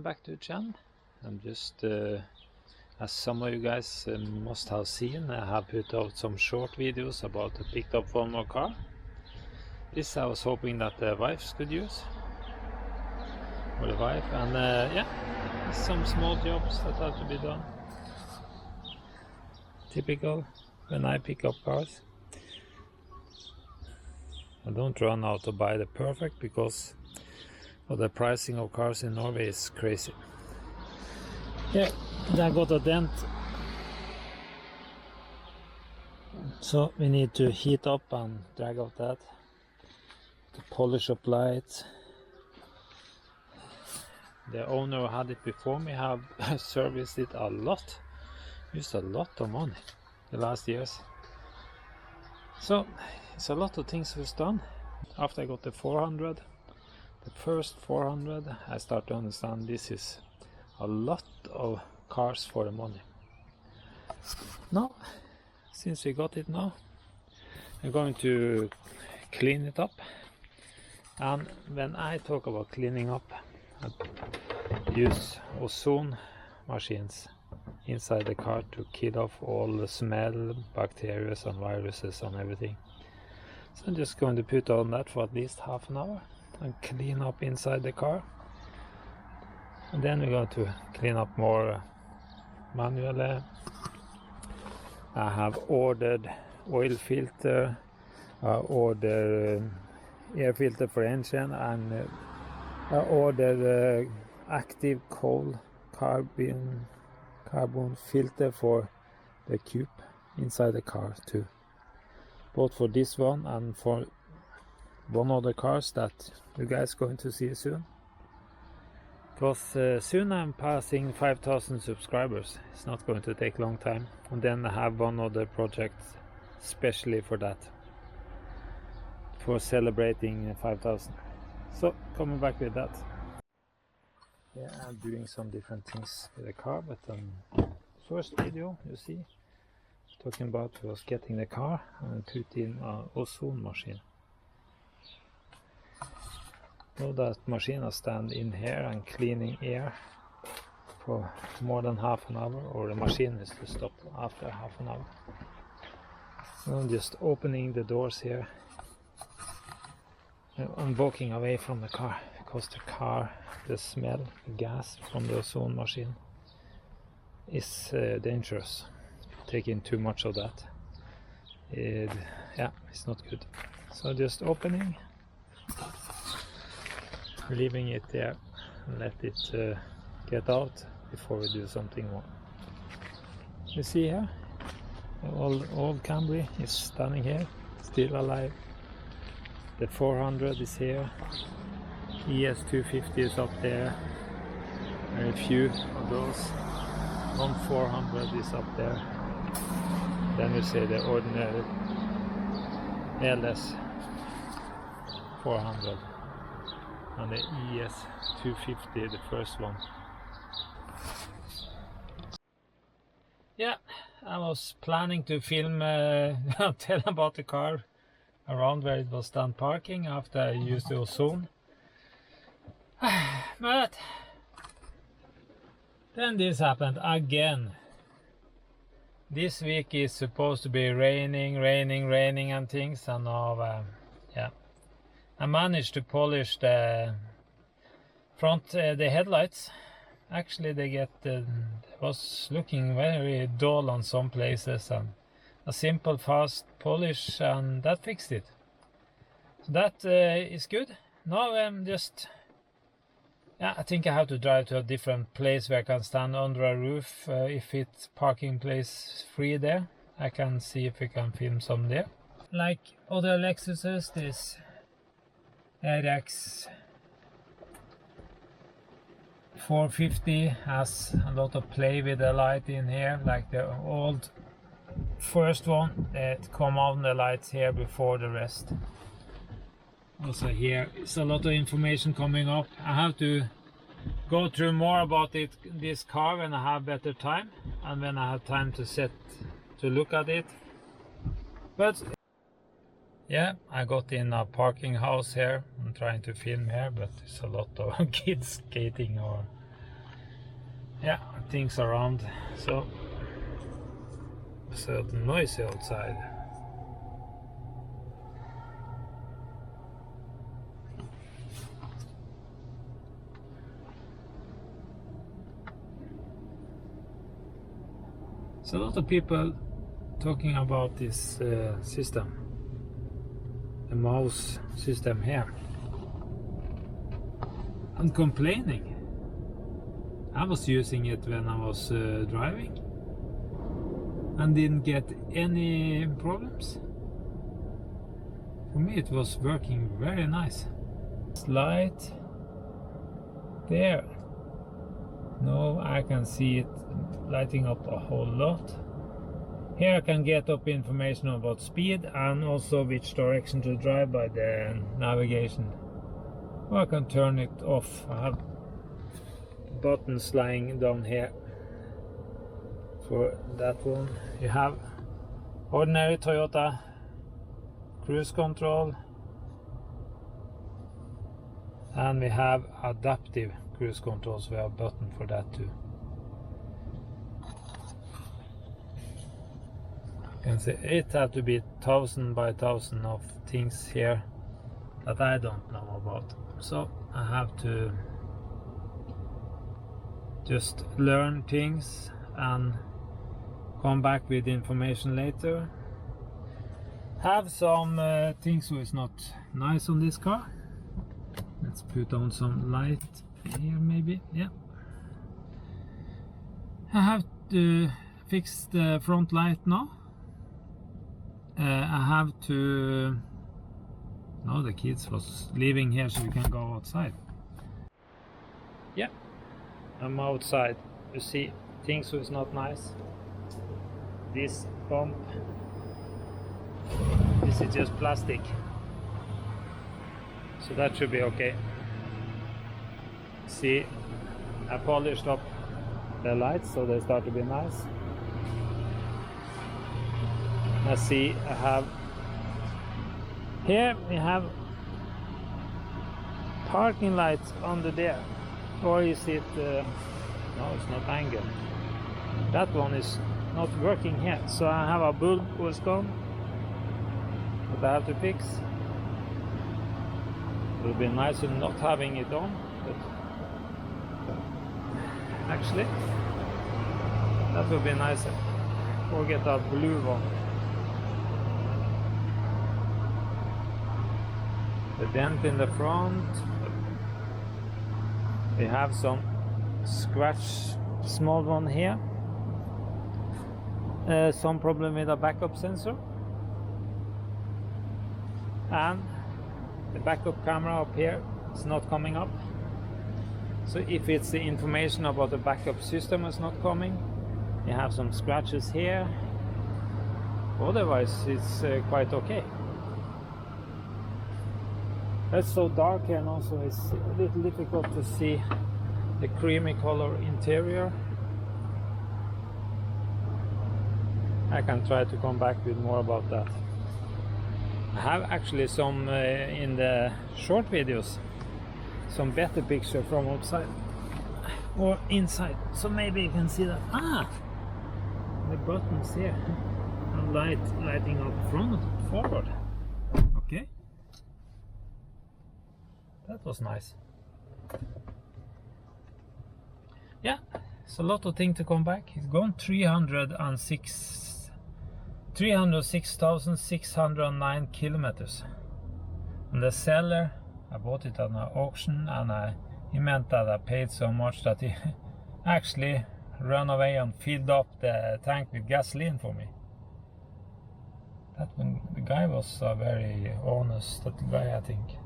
back to the channel. I'm just, as some of you guys must have seen, I have put out some short videos about I picked up one more car. This I was hoping that the wives could use, or the wife, and yeah, some small jobs that have to be done. Typical when I pick up cars. I don't run out to buy the perfect because the pricing of cars in Norway is crazy. Yeah, I got a dent, so we need to heat up and drag out that, to polish up lights. The owner who had it before me have serviced it a lot, used a lot of money the last years. So it's a lot of things was done. After I got the 400, the first 400, I start to understand this is a lot of cars for the money. Now, since we got it now, I'm going to clean it up. And when I talk about cleaning up, I use ozone machines inside the car to kill off all the smell, bacteria and viruses and everything. So I'm just going to put on that for at least half an hour and clean up inside the car. And then we're going to clean up more manually. I have ordered oil filter, ordered air filter for engine, and I ordered active coal carbon filter for the coupe inside the car too. Both for this one and for one of the cars that you guys are going to see soon. Because soon I'm passing 5,000 subscribers. It's not going to take a long time. And then I have one other project especially for that, for celebrating 5,000. So coming back with that. Yeah, I'm doing some different things with the car, but first video you see talking about was getting the car and put in an ozone machine. Now that machine will stand in here and cleaning air for more than half an hour, or the machine is to stop after half an hour. Now I'm just opening the doors here. I'm walking away from the car because the smell, the gas from the ozone machine is dangerous. Taking too much of that, yeah, it's not good. So just opening, leaving it there, and let it get out before we do something more. You see here, the old Camry is standing here, still alive. The 400 is here, ES250 is up there, very few of those. One 400 is up there. Then we say the ordinary LS 400 and the ES250, the first one. Yeah, I was planning to film, tell about the car around where it was done parking after I used the ozone. But then this happened again. This week is supposed to be raining and things, and now yeah, I managed to polish the front, the headlights. Actually they was looking very dull on some places, and a simple fast polish, and that fixed it. So that is good. Now I'm just, yeah, I think I have to drive to a different place where I can stand under a roof. If it's parking place free there, I can see if we can film some there. Like other Lexuses, this RX450 has a lot of play with the light in here, like the old first one that come on the lights here before the rest. Also here is a lot of information coming up. I have to go through more about this car when I have better time, and when I have time to look at it. But yeah, I got in a parking house here. I'm trying to film here, but there's a lot of kids skating or yeah, things around, so noisy outside. So a lot of people talking about this system, the mouse system here, and complaining. I was using it when I was driving and didn't get any problems. For me it was working very nice. Light there. Now I can see it lighting up a whole lot. Here I can get up information about speed and also which direction to drive by the navigation. Or I can turn it off. I have buttons lying down here. For that one you have ordinary Toyota cruise control, and we have adaptive cruise control, so we have a button for that too. You can see it have to be 1000 by 1000 of things here that I don't know about, so I have to just learn things and come back with information later. Have some things which is not nice on this car. Let's put on some light here maybe, yeah. I have to fix the front light now. I have to... No, the kids was leaving here so we can go outside. Yeah, I'm outside. You see things was not nice. This bump, this is just plastic, so that should be okay. See, I polished up the lights so they start to be nice. I see I have here, we have parking lights under there, or is it no, it's not angled. That one is not working here, so I have a bulb was gone that I have to fix. It would be nicer not having it on, but actually that would be nicer, or get a blue one. The dent in the front, we have some scratch, small one here. Some problem with a backup sensor, and the backup camera up here is not coming up. So if it's the information about the backup system is not coming, you have some scratches here. Otherwise it's quite okay. It's so dark here, and also it's a little difficult to see the creamy color interior. I can try to come back with more about that. I have actually some in the short videos, some better picture from outside or inside, so maybe you can see that. The buttons here, and lighting up front, forward. Okay, that was nice. Yeah, it's a lot of things to come back. It's gone 306,609 kilometers. And the seller, I bought it at an auction, and he meant that I paid so much that he actually ran away and filled up the tank with gasoline for me. That one, the guy was a very honest guy, I think.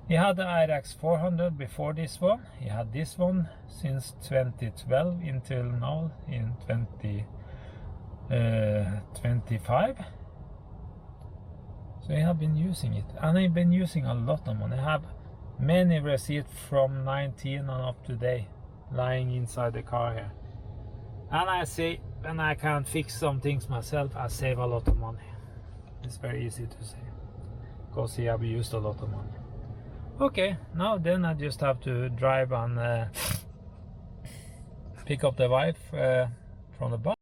He had the RX400 before this one. He had this one since 2012 until now in 2025. So he have been using it, and I've been using a lot of money. I have many receipts from 19 and up to date lying inside the car here. And I say, when I can fix some things myself, I save a lot of money. It's very easy to say, because he have used a lot of money. pick up the wife from the bus.